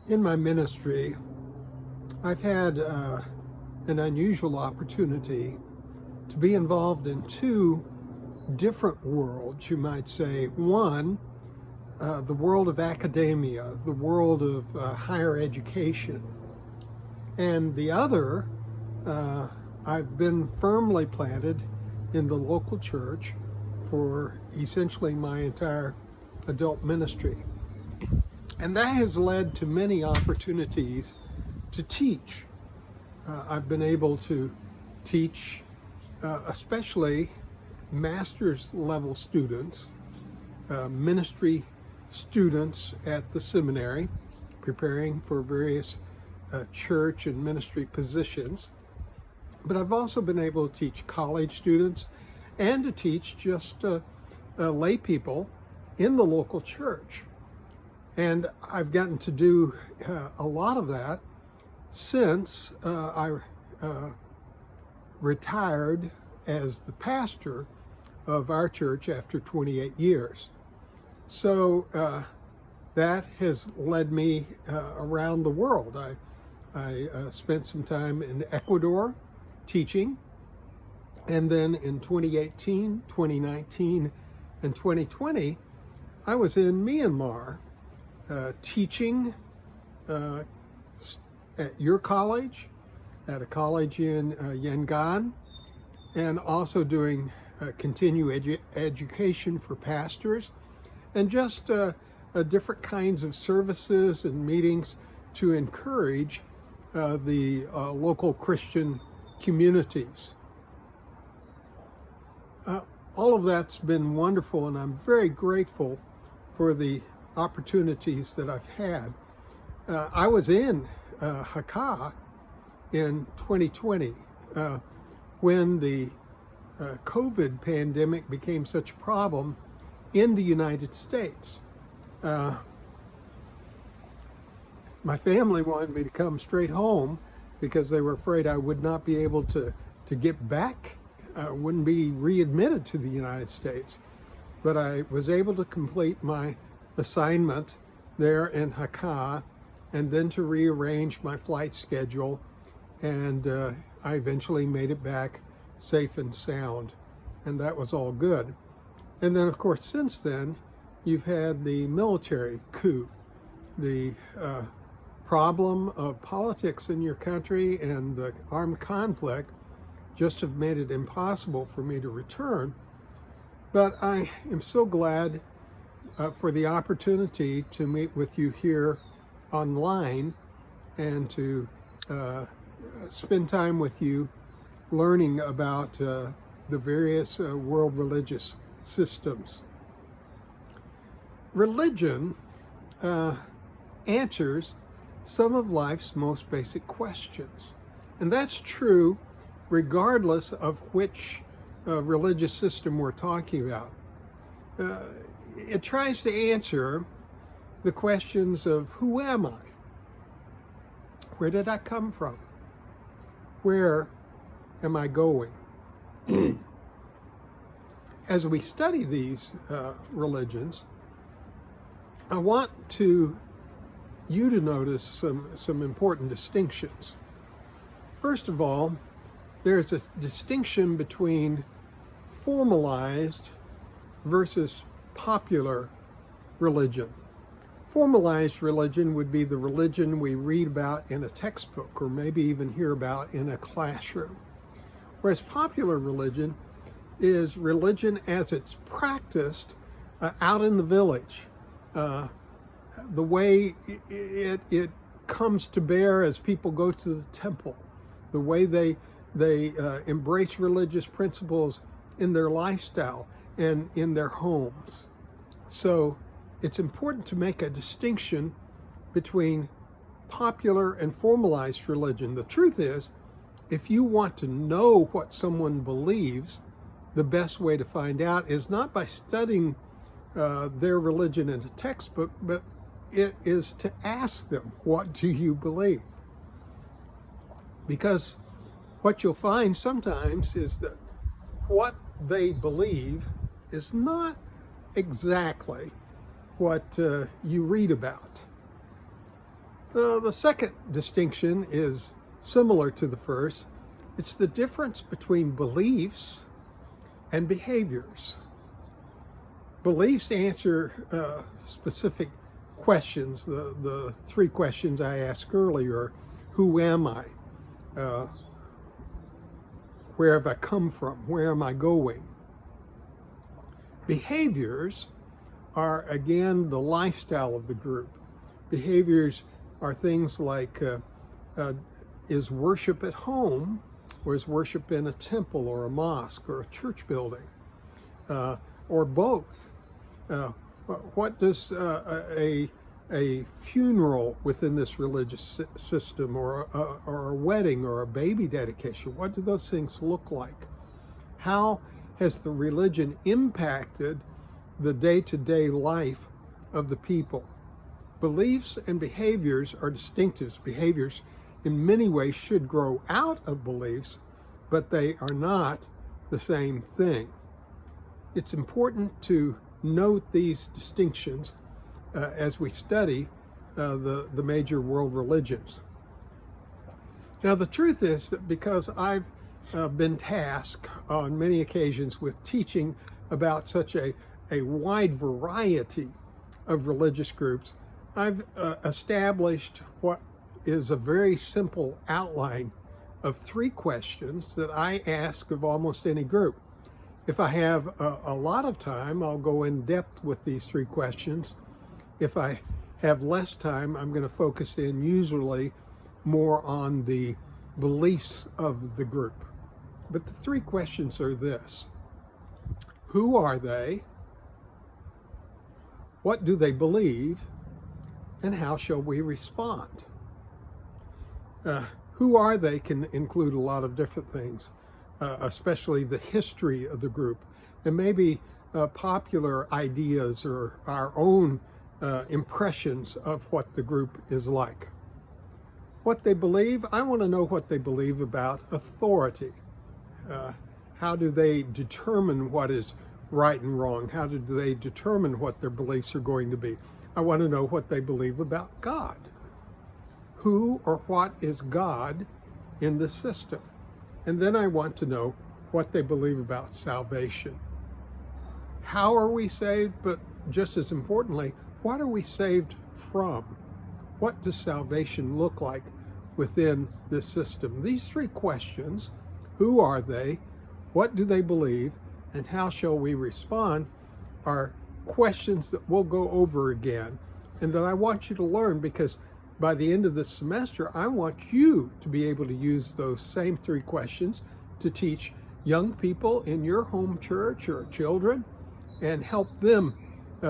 In my ministry, I've had an unusual opportunity to be involved in two different worlds, you might say. One, the world of academia, the world of higher education. And the other, I've been firmly planted in the local church for essentially my entire adult ministry. And that has led to many opportunities to teach. I've been able to teach especially master's level students, ministry students at the seminary, preparing for various church and ministry positions. But I've also been able to teach college students and to teach just lay people in the local church. And I've gotten to do a lot of that since I retired as the pastor of our church after 28 years. So that has led me around the world. I spent some time in Ecuador teaching, and then in 2018, 2019, and 2020, I was in Myanmar teaching at your college, at a college in Yangon, and also doing continuing education for pastors, and just different kinds of services and meetings to encourage the local Christian communities. All of that's been wonderful, and I'm very grateful for the opportunities that I've had. I was in Hakka in 2020 when the COVID pandemic became such a problem in the United States. My family wanted me to come straight home because they were afraid I would not be able to get back, wouldn't be readmitted to the United States. But I was able to complete my assignment there in Hakka, and then to rearrange my flight schedule, and I eventually made it back safe and sound, and that was all good. And then, of course, since then, you've had the military coup, the problem of politics in your country and the armed conflict just have made it impossible for me to return. But I am so glad for the opportunity to meet with you here online and to spend time with you learning about the various world religious systems. Religion answers some of life's most basic questions, and that's true regardless of which religious system we're talking about. It tries to answer the questions of who am I? Where did I come from? Where am I going? As we study these religions, I want you to notice some important distinctions. First of all, there's a distinction between formalized versus popular religion. Formalized religion would be the religion we read about in a textbook or maybe even hear about in a classroom. Whereas popular religion is religion as it's practiced out in the village. The way it comes to bear as people go to the temple, the way they embrace religious principles in their lifestyle and in their homes. So it's important to make a distinction between popular and formalized religion. The truth is, if you want to know what someone believes, the best way to find out is not by studying their religion in a textbook, but it is to ask them, what do you believe? Because what you'll find sometimes is that what they believe is not exactly what you read about. The second distinction is similar to the first. It's the difference between beliefs and behaviors. Beliefs answer specific questions. The three questions I asked earlier: who am I? Where have I come from? Where am I going? Behaviors are, again, the lifestyle of the group. Behaviors are things like, is worship at home, or is worship in a temple or a mosque or a church building, or both? What does a funeral within this religious system, or a wedding or a baby dedication, what do those things look like? How has the religion impacted the day-to-day life of the people? Beliefs and behaviors are distinctives. Behaviors in many ways should grow out of beliefs, but they are not the same thing. It's important to note these distinctions as we study the major world religions. Now, the truth is that because I've been tasked on many occasions with teaching about such a wide variety of religious groups, I've established what is a very simple outline of three questions that I ask of almost any group. If I have a lot of time, I'll go in depth with these three questions. If I have less time, I'm going to focus in usually more on the beliefs of the group. But the three questions are this: who are they? What do they believe? And how shall we respond? Who are they can include a lot of different things, especially the history of the group, and maybe popular ideas or our own impressions of what the group is like. What they believe, I want to know what they believe about authority. How do they determine what is right and wrong? How do they determine what their beliefs are going to be? I want to know what they believe about God. Who or what is God in the system? And then I want to know what they believe about salvation. How are we saved? But just as importantly, what are we saved from? What does salvation look like within this system? These three questions: who are they? What do they believe? And how shall we respond? Are questions that we'll go over again and that I want you to learn, because by the end of this semester, I want you to be able to use those same three questions to teach young people in your home church or children and help them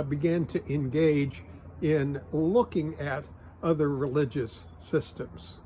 begin to engage in looking at other religious systems.